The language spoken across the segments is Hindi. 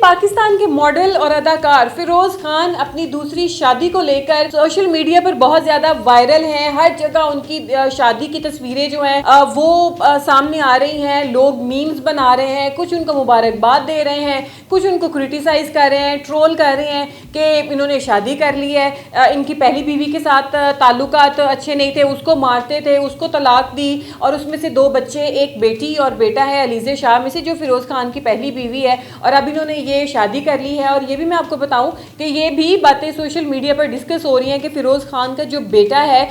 पाकिस्तान के मॉडल और अदाकार फिरोज खान अपनी दूसरी शादी को लेकर सोशल मीडिया पर बहुत ज्यादा वायरल हैं। हर जगह उनकी शादी की तस्वीरें जो हैं वो सामने आ रही हैं। लोग मीम्स बना रहे हैं, कुछ उनको मुबारकबाद दे रहे हैं, कुछ उनको क्रिटिसाइज कर रहे हैं, ट्रोल कर रहे हैं कि इन्होंने शादी कर ली है, इनकी पहली बीवी के साथ ताल्लुकात अच्छे नहीं थे, उसको मारते थे, उसको तलाक दी और उसमें से 2 बच्चे, एक बेटी और बेटा है अलीज़े शाह में से, जो फिरोज खान की पहली बीवी है, और अब इन्होंने ये शादी कर ली है। और ये भी मैं आपको बताऊं कि ये भी बातें सोशल मीडिया पर डिस्कस हो रही हैं कि फिरोज खान का जो बेटा है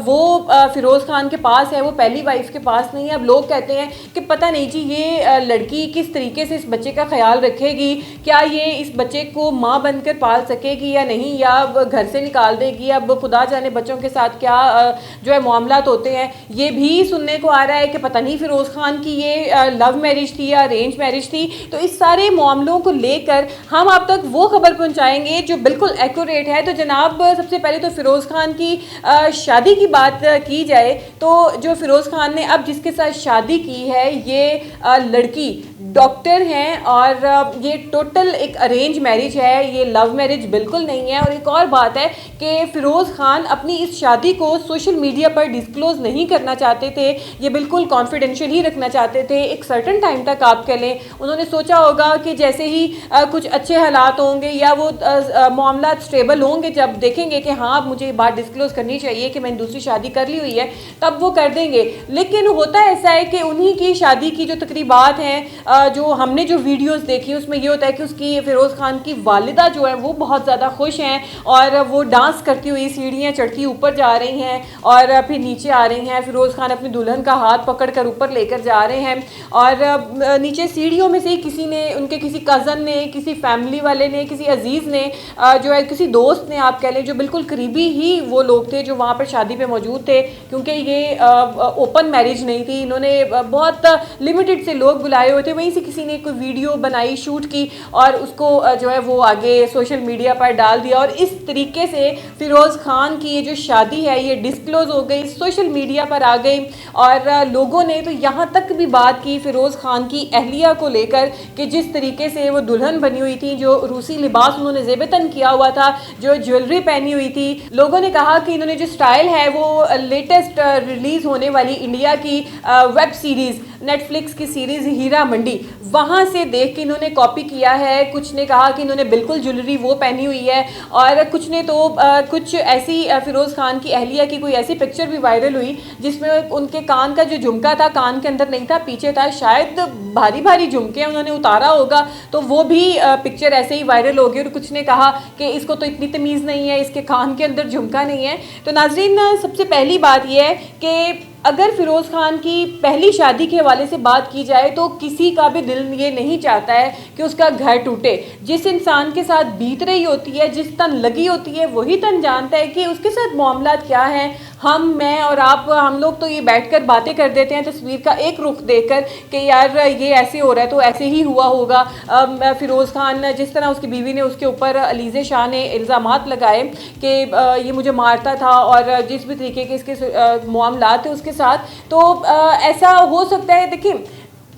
वो फिरोज खान के पास है, वो पहली वाइफ के पास नहीं है। अब लोग कहते हैं कि पता नहीं जी ये लड़की किस तरीके से इस बच्चे का ख्याल रखेगी, क्या ये इस बच्चे को माँ बनकर पाल सकेगी या नहीं, या घर से निकाल देगी। अब खुदा जाने बच्चों के साथ क्या जो है मामलात होते हैं। ये भी सुनने को आ रहा है कि पता नहीं फिरोज खान की ये लव मैरिज थी या अरेंज मैरिज थी। तो इस सारे मामलों को लेकर हम आप तक वो खबर पहुंचाएंगे जो बिल्कुल एक्यूरेट है। तो जनाब, सबसे पहले तो फिरोज खान की शादी की बात की जाए तो जो फिरोज खान ने अब जिसके साथ शादी की है ये लड़की डॉक्टर हैं और ये टोटल एक अरेंज मैरिज है, ये लव मैरिज बिल्कुल नहीं है। और एक और बात है कि फिरोज खान अपनी इस शादी को सोशल मीडिया पर डिस्क्लोज नहीं करना चाहते थे, ये बिल्कुल कॉन्फिडेंशियल ही रखना चाहते थे। एक सर्टन टाइम तक आप कह लें, उन्होंने सोचा होगा कि जैसे ही कुछ अच्छे हालात होंगे या वो मामला स्टेबल होंगे, जब देखेंगे कि हाँ अब मुझे ये बात डिस्क्लोज करनी चाहिए कि मैंने दूसरी शादी कर ली हुई है, तब वो कर देंगे। लेकिन होता ऐसा है कि उन्हीं की शादी की जो तकरीबात हैं, जो हमने जो वीडियोस देखी उसमें ये होता है कि उसकी फिरोज खान की वालिदा जो है वो बहुत ज़्यादा खुश हैं और वो डांस करती हुई सीढ़ियाँ चढ़ती ऊपर जा रही हैं और फिर नीचे आ रही हैं। फिरोज खान अपनी दुल्हन का हाथ पकड़कर ऊपर लेकर जा रहे हैं और नीचे सीढ़ियों में से किसी ने, उनके किसी कज़न ने, किसी फैमिली वाले ने, किसी अजीज़ ने, जो है किसी दोस्त ने आप कह लें, जो बिल्कुल करीबी ही वो लोग थे जो वहाँ पर शादी पे मौजूद थे, क्योंकि ये ओपन मैरिज नहीं थी, इन्होंने बहुत लिमिटेड से लोग बुलाए हुए थे। वहीं से किसी ने कोई वीडियो बनाई, शूट की और उसको जो है वो आगे सोशल मीडिया पर डाल दिया और इस तरीके से फिरोज खान की ये जो शादी है ये डिस्क्लोज हो गई, सोशल मीडिया पर आ गई। और लोगों ने तो यहाँ तक भी बात की फिरोज खान की अहलिया को लेकर कि जिस तरीके से वो दुल्हन बनी हुई थी, जो रूसी लिबास उन्होंने ज़ेबतन किया हुआ था, जो ज्वेलरी पहनी हुई थी, लोगों ने कहा कि इन्होंने जो स्टाइल है वो लेटेस्ट रिलीज़ होने वाली इंडिया की वेब सीरीज़, नेटफ्लिक्स की सीरीज़ हीरा मंडी, वहाँ से देख के इन्होंने कॉपी किया है। कुछ ने कहा कि इन्होंने बिल्कुल ज्वेलरी वो पहनी हुई है और कुछ ने तो कुछ ऐसी फिरोज़ खान की अहलिया की कोई ऐसी पिक्चर भी वायरल हुई जिसमें उनके कान का जो झुमका था कान के अंदर नहीं था, पीछे था, शायद भारी भारी झुमके उन्होंने उतारा होगा, तो वो भी पिक्चर ऐसे ही वायरल हो गई। और कुछ ने कहा कि इसको तो इतनी तमीज़ नहीं है, इसके कान के अंदर झुमका नहीं है। तो नाज़रीन, सबसे पहली बात यह है कि अगर फिरोज खान की पहली शादी के हवाले से बात की जाए तो किसी का भी दिल ये नहीं चाहता है कि उसका घर टूटे। जिस इंसान के साथ बीत रही होती है, जिस तन लगी होती है, वही तन जानता है कि उसके साथ मामलात क्या हैं। मैं और आप, हम लोग तो ये बैठकर बातें कर देते हैं तस्वीर का एक रुख देखकर कि यार ये ऐसे हो रहा है तो ऐसे ही हुआ होगा। फिरोज़ खान, जिस तरह उसकी बीवी ने उसके ऊपर अलीज़े शाह ने इल्ज़ामात लगाए कि ये मुझे मारता था और जिस भी तरीके के इसके मामलात थे उसके साथ, तो ऐसा हो सकता है। देखिए,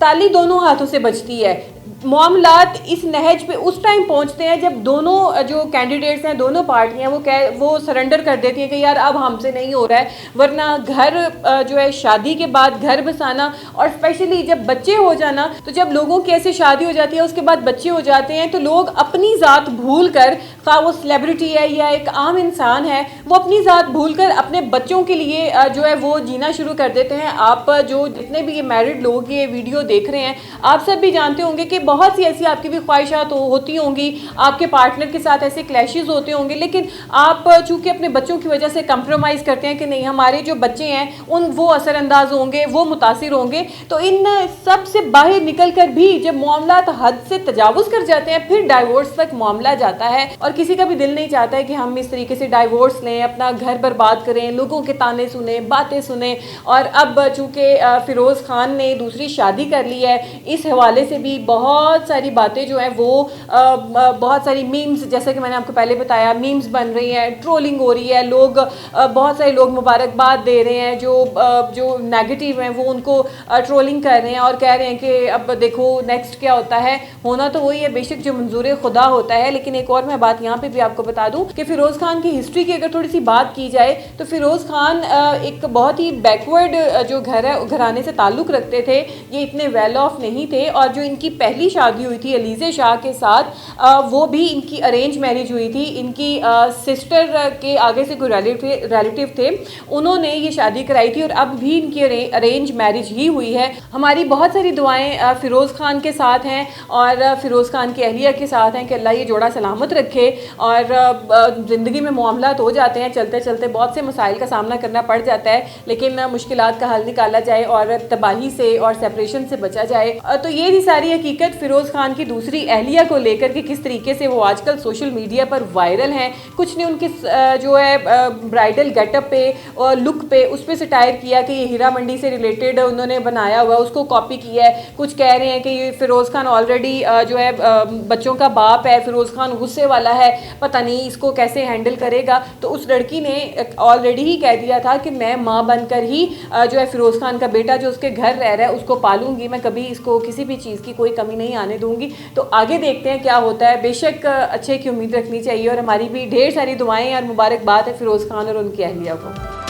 ताली दोनों हाथों से बजती है। मामलात इस नहज पे उस टाइम पहुंचते हैं जब दोनों जो कैंडिडेट्स हैं, दोनों पार्टियां वो सरेंडर कर देती हैं कि यार अब हमसे नहीं हो रहा है। वरना घर जो है शादी के बाद घर बसाना और स्पेशली जब बच्चे हो जाना, तो जब लोगों की ऐसे शादी हो जाती है उसके बाद बच्चे हो जाते हैं तो लोग अपनी ज़ात भूल कर, खा वो सेलिब्रिटी है या एक आम इंसान है, वो अपनी ज़ात भूल कर अपने बच्चों के लिए जो है वो जीना शुरू कर देते हैं। आप जो जितने भी ये मैरिड लोग ये वीडियो देख रहे हैं, आप सब भी जानते होंगे कि बहुत सी ऐसी आपकी भी ख्वाहिशात होती होंगी, आपके पार्टनर के साथ ऐसे क्लैशेस होते होंगे, लेकिन आप चूंकि अपने बच्चों की वजह से कंप्रोमाइज़ करते हैं कि नहीं हमारे जो बच्चे हैं उन वो असरअंदाज होंगे, वो मुतासिर होंगे। तो इन सब से बाहर निकल कर भी जब मामला हद से तजावुज़ कर जाते हैं फिर डाइवोर्स तक मामला जाता है। और किसी का भी दिल नहीं चाहता है कि हम इस तरीके से डाइवोर्स लें, अपना घर बर्बाद करें, लोगों के ताने सुने, बातें सुने। और अब चूँकि फ़िरोज़ खान ने दूसरी शादी कर ली है, इस हवाले से भी बहुत सारी बातें जो हैं वो बहुत सारी मीम्स, जैसे कि मैंने आपको पहले बताया, मीम्स बन रही हैं, ट्रोलिंग हो रही है, लोग बहुत सारे लोग मुबारकबाद दे रहे हैं, जो नेगेटिव हैं वो उनको ट्रोलिंग कर रहे हैं और कह रहे हैं कि अब देखो नेक्स्ट क्या होता है। होना तो वही है बेशक जो मंजूर खुदा होता है, लेकिन एक और मैं बात यहाँ पे भी आपको बता दूँ कि फ़िरोज़ खान की हिस्ट्री की अगर थोड़ी सी बात की जाए तो फ़िरोज़ खान एक बहुत ही बैकवर्ड जो घर है, घराने से ताल्लुक़ रखते थे। ये इतने वेल ऑफ नहीं थे और जो इनकी पहली शादी हुई थी अलीज़े शाह के साथ, वो भी इनकी अरेंज मैरिज हुई थी। इनकी सिस्टर के आगे से कोई रिलेटिव थे, उन्होंने ये शादी कराई थी और अब भी इनकी अरेंज मैरिज ही हुई है। हमारी बहुत सारी दुआएं फ़िरोज़ खान के साथ हैं और फ़िरोज़ खान की अहलिया के साथ हैं कि अल्लाह ये जोड़ा सलामत रखे। और ज़िंदगी में मामलात हो जाते हैं, चलते चलते बहुत से मसाइल का सामना करना पड़ जाता है, लेकिन मुश्किलात का हल निकाला जाए और तबाही से और सेपरेशन से बचा जाए। तो ये थी सारी हकीकत फ़िरोज़ खान की दूसरी अहलिया को लेकर कि किस तरीके से वो आजकल सोशल मीडिया पर वायरल हैं। कुछ ने उनके जो है ब्राइडल गेटअप पे और लुक पे उस पर सटायर किया कि ये हीरा मंडी से रिलेटेड उन्होंने बनाया हुआ, उसको कॉपी किया है। कुछ कह रहे हैं कि ये फ़िरोज़ खान ऑलरेडी जो है बच्चों का बाप है, फ़िरोज़ खान गुस्से वाला है, पता नहीं इसको कैसे हैंडल करेगा। तो उस लड़की ने ऑलरेडी ही कह दिया था कि मैं माँ बनकर ही जो है फ़िरोज़ खान का बेटा जो उसके घर रह रहा है उसको पालूंगी, मैं कभी इसको किसी भी चीज़ की कोई कमी नहीं आने दूंगी। तो आगे देखते हैं क्या होता है। बेशक अच्छे की उम्मीद रखनी चाहिए और हमारी भी ढेर सारी दुआएं और मुबारकबाद है फ़िरोज़ खान और उनकी अहलिया को।